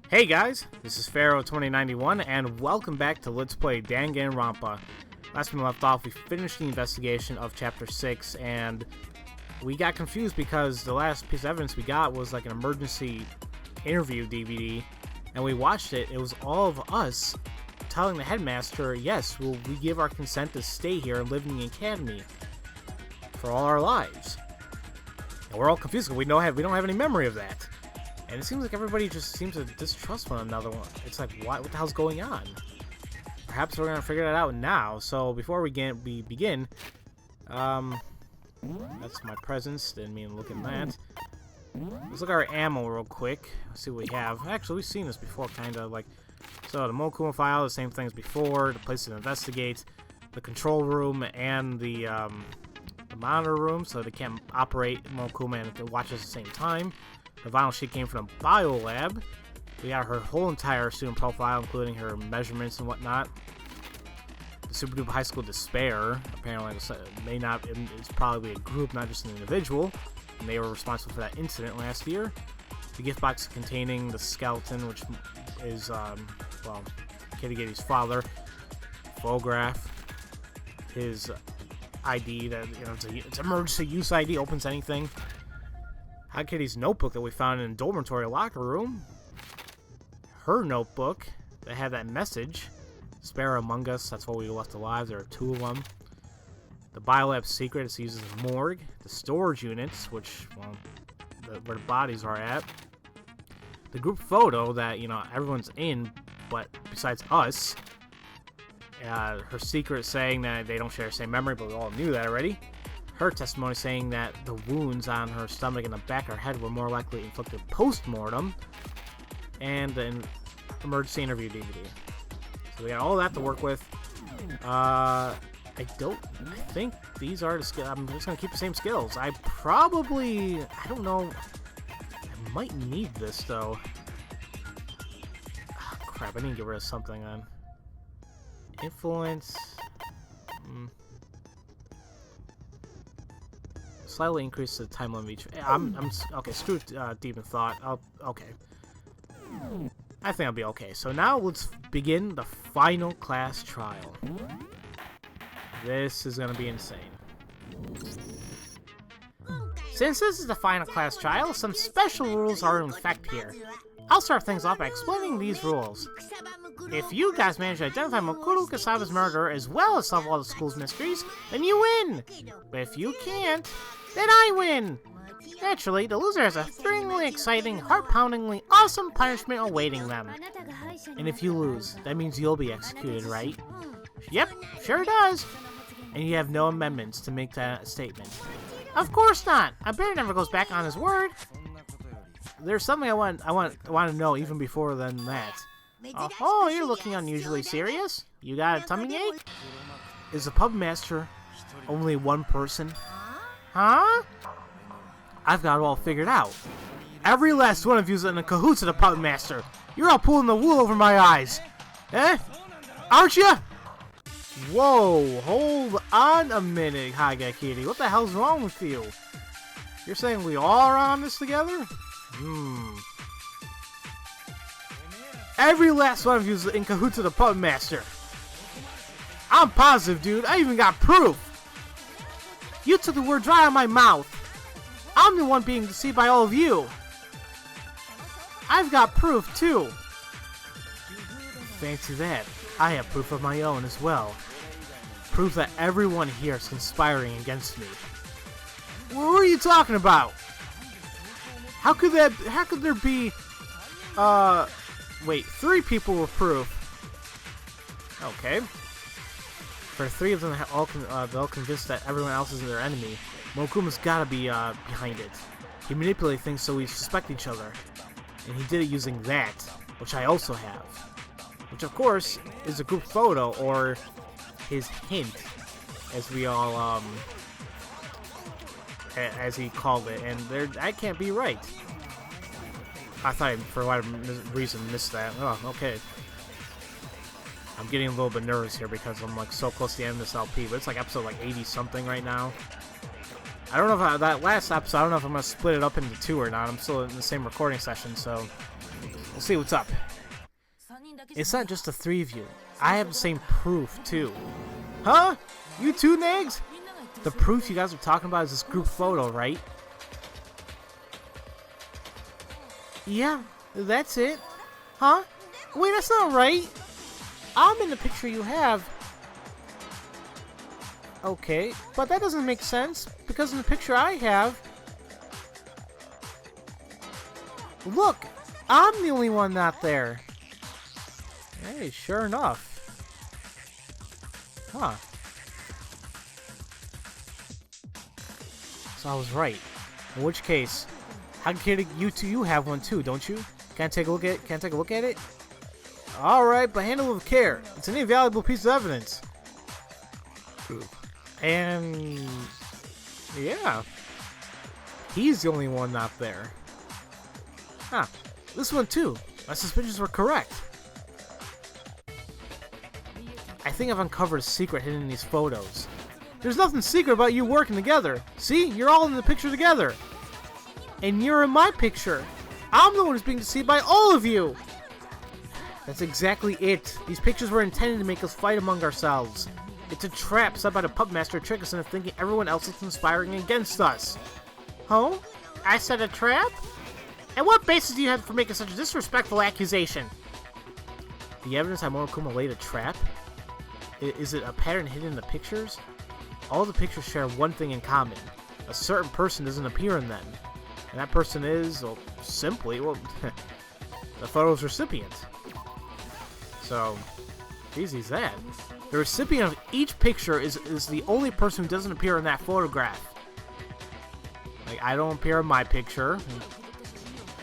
Hey guys, this is Pharaoh 2091 and welcome back to Let's Play Dangan Ronpa. Last time we left off, we finished the investigation of Chapter 6 and we got confused because the last piece of evidence we got was like an emergency interview DVD, and we watched it. It was all of us telling the headmaster, yes, we give our consent to stay here and live in the academy for all our lives. And we're all confused because we don't have any memory of that. And it seems like everybody just seems to distrust one another. It's like, what the hell's going on? Perhaps we're gonna figure that out now. So before we begin, that's my presents. Didn't mean to look at that. Let's look at our ammo real quick. Let's see what we have. Actually, we've seen this before, kind of like. So the Monokuma file, the same thing as before. The place to investigate, the control room, and the monitor room, so they can't operate Monokuma and watch us at the same time. The vinyl sheet came from the bio lab. We got her whole entire student profile, including her measurements and whatnot. The Super Duper High School Despair, apparently it's probably a group, not just an individual, and they were responsible for that incident last year. The gift box containing the skeleton, which is, well, Kitty Giddy's father. Photograph. His ID, that, you know, it's emergency use ID, opens anything. Hi Kitty's notebook that we found in the dormitory locker room. Her notebook that had that message. Spare among us, that's what we left alive. There are two of them. The biolab secret, it's used as a morgue. The storage units, which, well, where the bodies are at. The group photo that, you know, everyone's in, but besides us. Her secret saying that they don't share the same memory, but we all knew that already. Her testimony saying that the wounds on her stomach and the back of her head were more likely inflicted post-mortem, and the emergency interview DVD. So we got all that to work with. I think these are the skills. I'm just gonna keep the same skills. I don't know. I might need this though. Oh, crap! I need to get rid of something then. Influence. Slightly increase the time limit each. Okay. Screw deep in thought. Okay. I think I'll be okay. So now let's begin the final class trial. This is gonna be insane. Since this is the final class trial, some special rules are in effect here. I'll start things off by explaining these rules. If you guys manage to identify Mokuru Kasaba's murderer as well as solve all the school's mysteries, then you win! But if you can't, then I win! Naturally, the loser has a thrillingly exciting, heart-poundingly awesome punishment awaiting them. And if you lose, that means you'll be executed, right? Yep, sure does! And you have no amendments to make that statement. Of course not! A bear never goes back on his word! There's something I want to know even before than that. Oh, you're looking unusually serious. You got a tummy ache? Is the pub master only one person? Huh? I've got it all figured out. Every last one of you's in a cahoots of the pub master. You're all pulling the wool over my eyes. Eh? Aren't you? Whoa, hold on a minute, Haga Kitty. What the hell's wrong with you? You're saying we all are on this together? Every last one of you is in cahoots of the pub master. I'm positive, dude. I even got proof. You took the word right out of my mouth. I'm the one being deceived by all of you. I've got proof, too. Thanks to that, I have proof of my own as well. Proof that everyone here is conspiring against me. What are you talking about? How could there be, wait, 3 people with proof. Okay. For 3 of them, they're all convinced that everyone else is their enemy. Monokuma's gotta be behind it. He manipulated things so we suspect each other. And he did it using that, which I also have. Which, of course, is a group photo, or his hint, as we all, as he called it. And that can't be right. I thought I, for whatever reason, missed that. Oh, okay. I'm getting a little bit nervous here because I'm like so close to the end of this LP, but it's like episode like 80 something right now. I don't know if that last episode, I don't know if I'm gonna split it up into 2 or not. I'm still in the same recording session, so we'll see what's up. It's not just the three of you. I have the same proof, too. Huh? You too, Nags? The proof you guys are talking about is this group photo, right? Yeah, that's it. Huh? Wait, that's not right. I'm in the picture you have. Okay, but that doesn't make sense, because in the picture I have... Look! I'm the only one not there. Hey, sure enough. Huh. So I was right. In which case, how can you have one too, don't you? Can I take a look at it? Alright, but handle it with care. It's an invaluable piece of evidence. And yeah. He's the only one not there. Huh. This one too. My suspicions were correct. I think I've uncovered a secret hidden in these photos. There's nothing secret about you working together. See? You're all in the picture together. And you're in my picture. I'm the one who's being deceived by all of you. That's exactly it. These pictures were intended to make us fight among ourselves. It's a trap set by the puppet master to trick us into thinking everyone else is conspiring against us. Huh? I said a trap? And what basis do you have for making such a disrespectful accusation? The evidence that Monokuma laid a trap? Is it a pattern hidden in the pictures? All the pictures share one thing in common. A certain person doesn't appear in them. And that person is, well, simply, well, the photo's recipient. So, easy's that. The recipient of each picture is the only person who doesn't appear in that photograph. Like, I don't appear in my picture,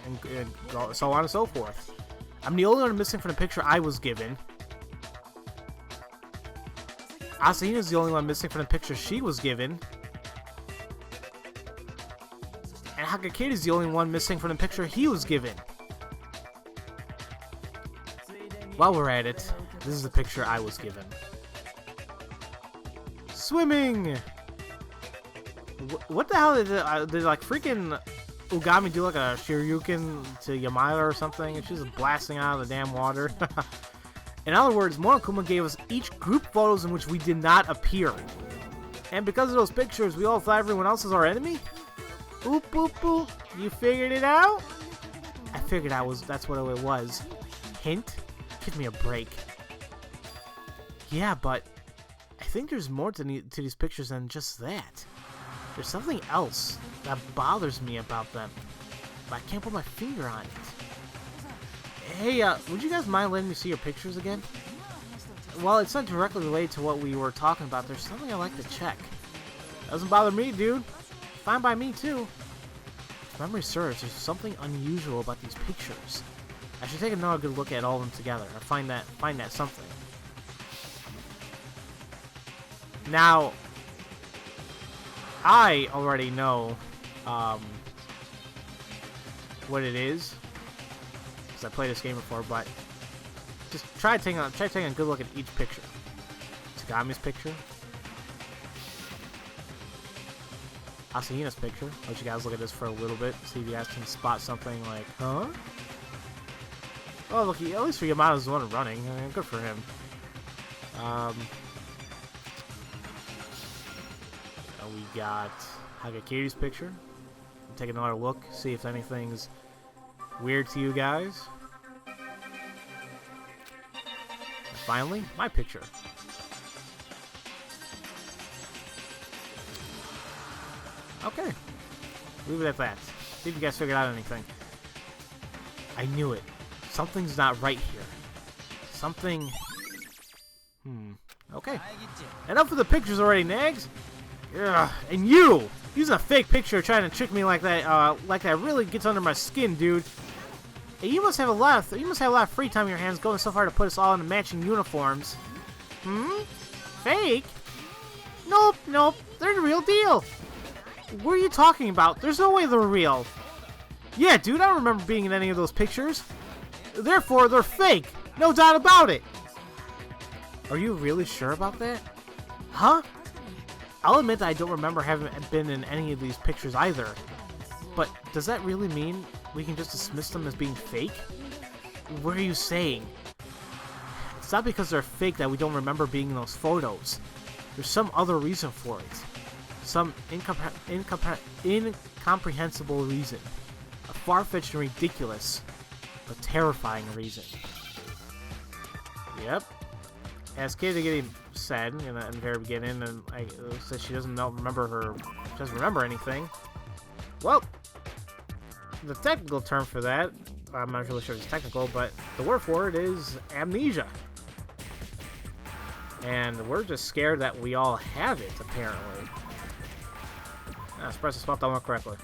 and so on and so forth. I'm the only one missing from the picture I was given. Asahina's the only one missing from the picture she was given. And Hagaki's the only one missing from the picture he was given. While we're at it, this is the picture I was given. Swimming! What the hell did like freaking Ugami do like a Shiryuken to Yamaila or something? And she's blasting out of the damn water. In other words, Monokuma gave us each group photos in which we did not appear. And because of those pictures, we all thought everyone else was our enemy? Oop, boop, boop. You figured it out? I figured that's what it was. Hint? Give me a break. Yeah, but I think there's more to these pictures than just that. There's something else that bothers me about them, but I can't put my finger on it. Hey, would you guys mind letting me see your pictures again? Well, it's not directly related to what we were talking about. There's something I'd like to check. Doesn't bother me, dude. Fine by me, too. If memory serves, there's something unusual about these pictures. I should take another good look at all of them together, or find that something. Now, I already know what it is, because I played this game before, but just try taking a good look at each picture. Tsugami's picture, Asahina's picture. I'll let you guys look at this for a little bit, see if you guys can spot something like, huh? Oh, look, at least for Yamada's the one running. I mean, good for him. We got Hagakiri's picture. Take another look, see if anything's weird to you guys. And finally, my picture. Okay. Leave it at that. See if you guys figured out anything. I knew it. Something's not right here. Something... Okay. Enough of the pictures already, Nags! Ugh. And you! Using a fake picture trying to trick me like that really gets under my skin, dude. Hey, you must have a lot of free time in your hands going so far to put us all in matching uniforms. Fake? Nope, they're the real deal. What are you talking about? There's no way they're real. Yeah, dude, I don't remember being in any of those pictures. Therefore, they're fake. No doubt about it. Are you really sure about that? Huh? I'll admit that I don't remember having been in any of these pictures either. But does that really mean we can just dismiss them as being fake? What are you saying? not because they're fake that we don't remember being in those photos. There's some other reason for it. Some incomprehensible reason. A far-fetched and ridiculous, but terrifying reason. Yep. As Katie getting said in the very beginning, and said she doesn't remember anything. Well, the technical term for that, I'm not really sure if it's technical, but the word for it is amnesia. And we're just scared that we all have it, apparently. I supposed to spell that one correctly.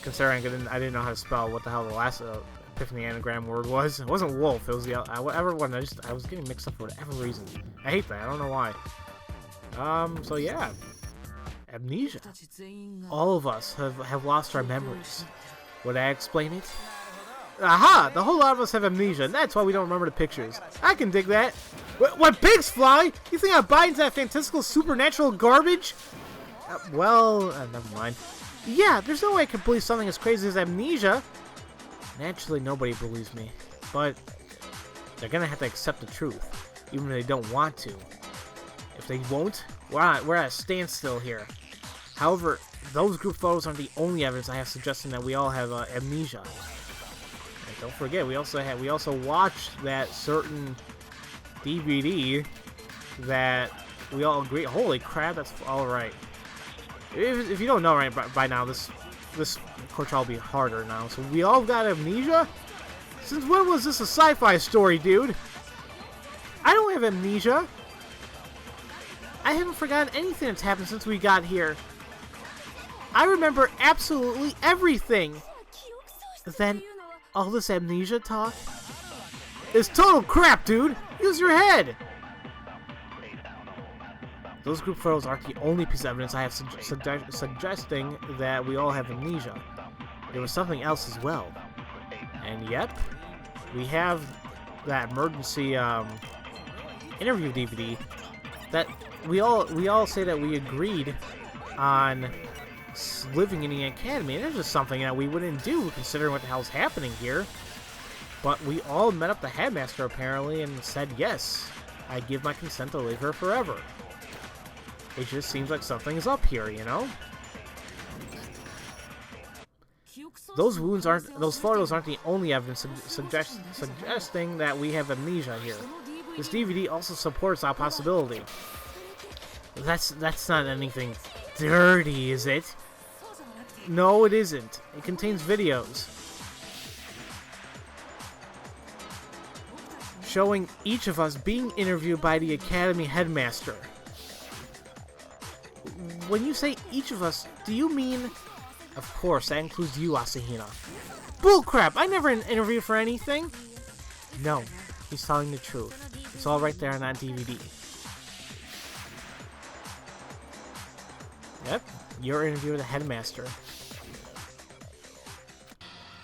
Considering I didn't know how to spell what the hell the last Epiphany anagram word was. It wasn't wolf, it was the whatever one. I was getting mixed up for whatever reason. I hate that, I don't know why. So yeah. Amnesia. All of us have lost our memories. Would I explain it? Aha! The whole lot of us have amnesia, and that's why we don't remember the pictures. I can dig that. When pigs fly? You think I'm buying that fantastical supernatural garbage? Never mind. Yeah, there's no way I can believe something as crazy as amnesia. Naturally, nobody believes me. But they're gonna have to accept the truth, even if they don't want to. If they won't, we're at a standstill here. However, those group photos aren't the only evidence I have suggesting that we all have amnesia. And don't forget, we also watched that certain DVD that we all agree. Holy crap, that's all right. If you don't know right by now, this course will be harder now. So we all got amnesia? Since when was this a sci-fi story, dude? I don't have amnesia. I haven't forgotten anything that's happened since we got here. I remember absolutely everything. Then, all this amnesia talk is total crap, dude. Use your head. Those group photos aren't the only piece of evidence I have suggesting that we all have amnesia. There was something else as well. And yep, we have that emergency interview DVD that we all say that we agreed on living in the academy, and it's just something that we wouldn't do considering what the hell's happening here. But we all met up the headmaster apparently and said yes, I give my consent to live here forever. It just seems like something's up here, you know? Those photos aren't the only evidence suggesting that we have amnesia here. This DVD also supports our possibility. That's not anything dirty, is it? No, it isn't. It contains videos showing each of us being interviewed by the Academy headmaster. When you say each of us, do you mean... Of course, that includes you, Asahina. Bullcrap! I never interviewed for anything! No, he's telling the truth. It's all right there on that DVD. Yep, your interview with the headmaster.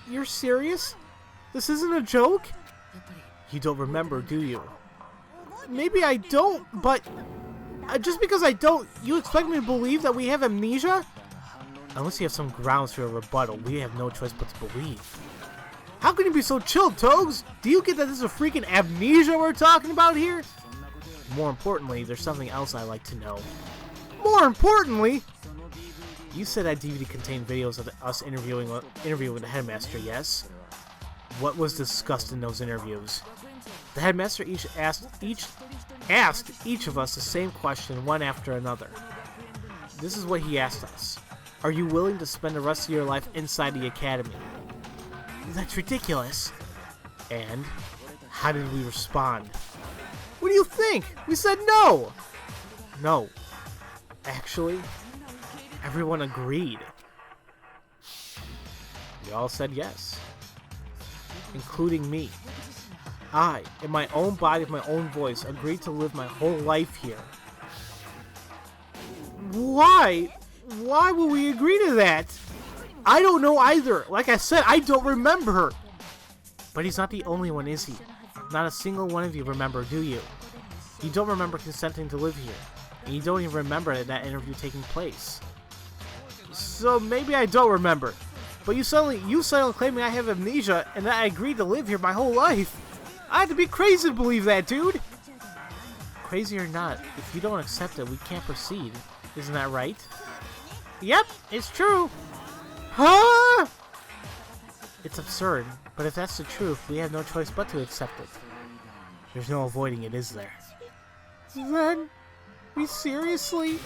You're serious? This isn't a joke? You don't remember, do you? Maybe I don't, but... just because I don't, you expect me to believe that we have amnesia? Unless you have some grounds for a rebuttal, we have no choice but to believe. How can you be so chilled, Togs? Do you get that this is a freaking amnesia we're talking about here? More importantly, there's something else I'd like to know. More importantly? You said that DVD contained videos of us interviewing with the headmaster, yes? What was discussed in those interviews? The headmaster asked each of us the same question one after another. This is what he asked us. Are you willing to spend the rest of your life inside the academy? That's ridiculous. And how did we respond? What do you think? We said no! No. Actually, everyone agreed. We all said yes. Including me. I, in my own body, with my own voice, agreed to live my whole life here. Why? Why would we agree to that? I don't know either. Like I said, I don't remember. But he's not the only one, is he? Not a single one of you remember, do you? You don't remember consenting to live here. And you don't even remember that interview taking place. So maybe I don't remember. But you suddenly claiming I have amnesia and that I agreed to live here my whole life. I had to be crazy to believe that, dude! Crazy or not, if you don't accept it, we can't proceed. Isn't that right? Yep, it's true. Huh? It's absurd, but if that's the truth, we have no choice but to accept it. There's no avoiding it, is there? Then, we seriously?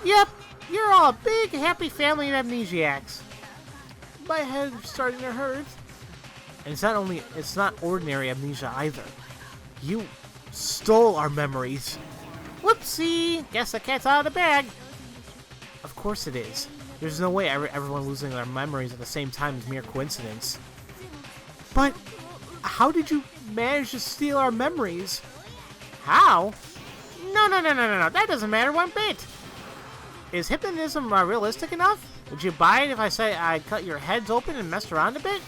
Yep, you're all a big, happy family of amnesiacs. My head's starting to hurt. And it's not ordinary amnesia either. You stole our memories. Whoopsie! Guess the cat's out of the bag. Of course it is. There's no way everyone losing their memories at the same time is mere coincidence. But how did you manage to steal our memories? How? No. That doesn't matter one bit. Is hypnotism realistic enough? Would you buy it if I say I cut your heads open and messed around a bit?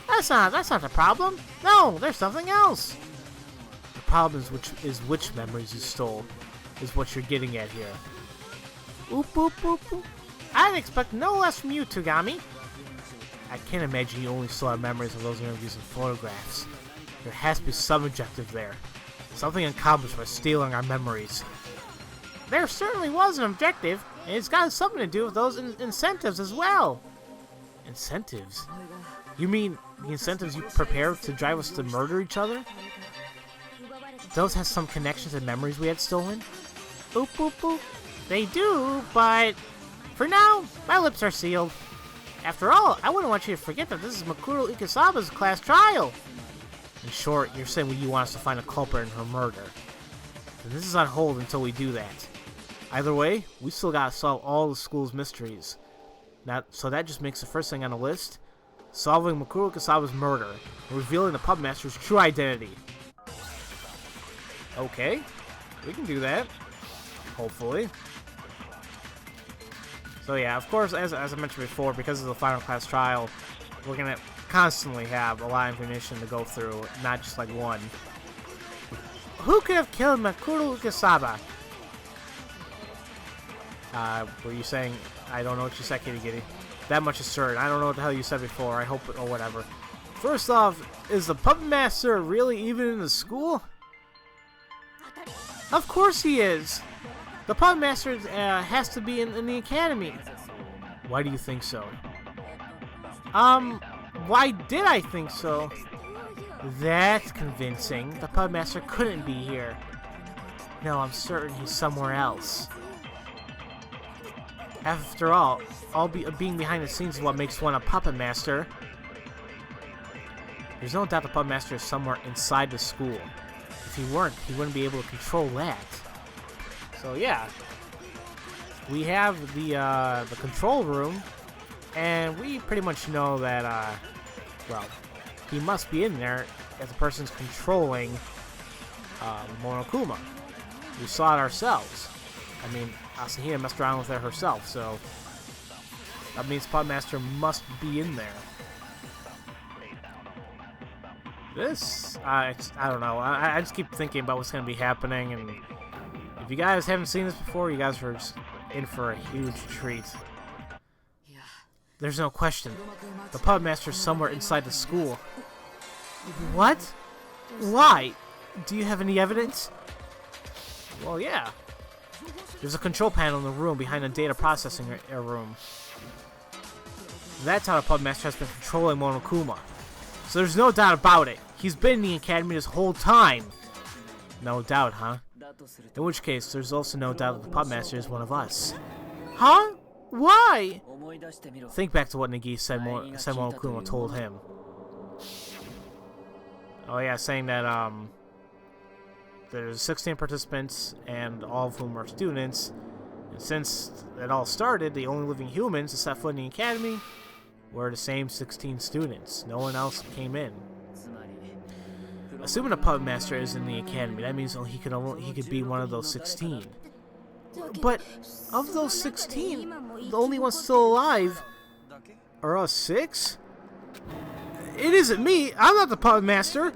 That's not the problem. No, there's something else. The problem is which memories you stole, is what you're getting at here. Oop, oop, oop, oop. I'd expect no less from you, Togami. I can't imagine you only saw our memories of those interviews and photographs. There has to be some objective there. Something accomplished by stealing our memories. There certainly was an objective, and it's got something to do with those incentives as well. Incentives? You mean the incentives you prepared to drive us to murder each other? Those have some connection to memories we had stolen? Oop, oop, oop. They do, but for now, my lips are sealed. After all, I wouldn't want you to forget that this is Makuro Ikesaba's class trial. In short, you're saying you want us to find a culprit in her murder. And this is on hold until we do that. Either way, we still gotta solve all the school's mysteries. So that just makes the first thing on the list, solving Makuro Ikesaba's murder, and revealing the pub master's true identity. Okay, we can do that. Hopefully. So yeah, of course, as I mentioned before, because of the final class trial, we're gonna constantly have a lot of information to go through, not just like one. Who could have killed Makuro Ikesaba? Were you saying? I don't know what you said, Kitty Kitty. That much is certain. I don't know what the hell you said before. I hope or whatever. First off, is the puppet master really even in the school? Of course he is. The puppet master has to be in the academy. Why do you think so? Why did I think so? That's convincing. The puppet master couldn't be here. No, I'm certain he's somewhere else. After all being behind the scenes is what makes one a puppet master. There's no doubt the puppet master is somewhere inside the school. If he weren't, he wouldn't be able to control that. So yeah, we have the control room, and we pretty much know that well, he must be in there if the person's controlling Monokuma. We saw it ourselves. I mean, Asahina messed around with her herself, so that means Puppet Master must be in there. This, I don't know. I just keep thinking about what's going to be happening, and if you guys haven't seen this before, you guys are just in for a huge treat. There's no question. The Puppet Master is somewhere inside the school. What? Why? Do you have any evidence? Well, yeah. There's a control panel in the room behind the data processing room. That's how the Puppet Master has been controlling Monokuma. So there's no doubt about it. He's been in the academy this whole time. No doubt, huh? In which case, there's also no doubt that the Puppet Master is one of us. Huh? Why? Think back to what Nagi said Monokuma told him. Oh yeah, saying that there's 16 participants and all of whom are students. And since it all started, the only living humans to set foot in the academy were the same 16 students. No one else came in. Assuming a Puppet Master is in the academy, that means he could be one of those 16. But of those 16, the only ones still alive are us 6? It isn't me. I'm not the Puppet Master.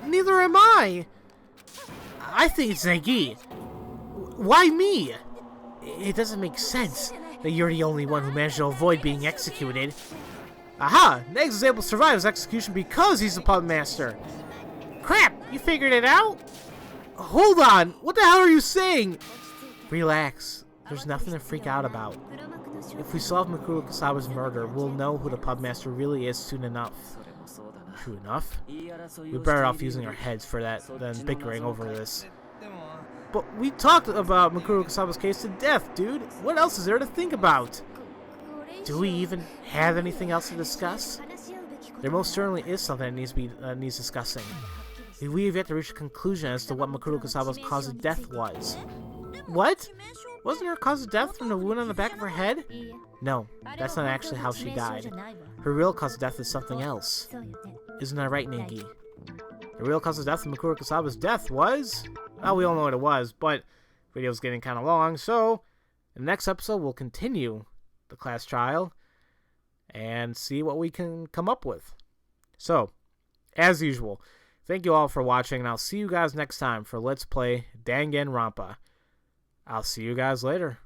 Neither am I. I think it's Nagi. Why me? It doesn't make sense that you're the only one who managed to avoid being executed. Aha! Negs is able to survive his execution because he's the Puppet Master. Crap! You figured it out? Hold on! What the hell are you saying? Relax. There's nothing to freak out about. If we solve Mikuru Kasaba's murder, we'll know who the pubmaster really is soon enough. True enough. We're better off using our heads for that than bickering over this. But we talked about Mikuru Kasaba's case to death, dude. What else is there to think about? Do we even have anything else to discuss? There most certainly is something that needs discussing. We have yet to reach a conclusion as to what Mikuru Kasaba's cause of death was. What? Wasn't her cause of death from the wound on the back of her head? No, that's not actually how she died. Her real cause of death is something else. Isn't that right, Nagi? The real cause of death of Mikuru Kasaba's death was... Well, we all know what it was, but the video's getting kind of long, so in the next episode we'll continue the class trial and see what we can come up with. So, as usual, thank you all for watching, and I'll see you guys next time for Let's Play Dangan Ronpa. I'll see you guys later.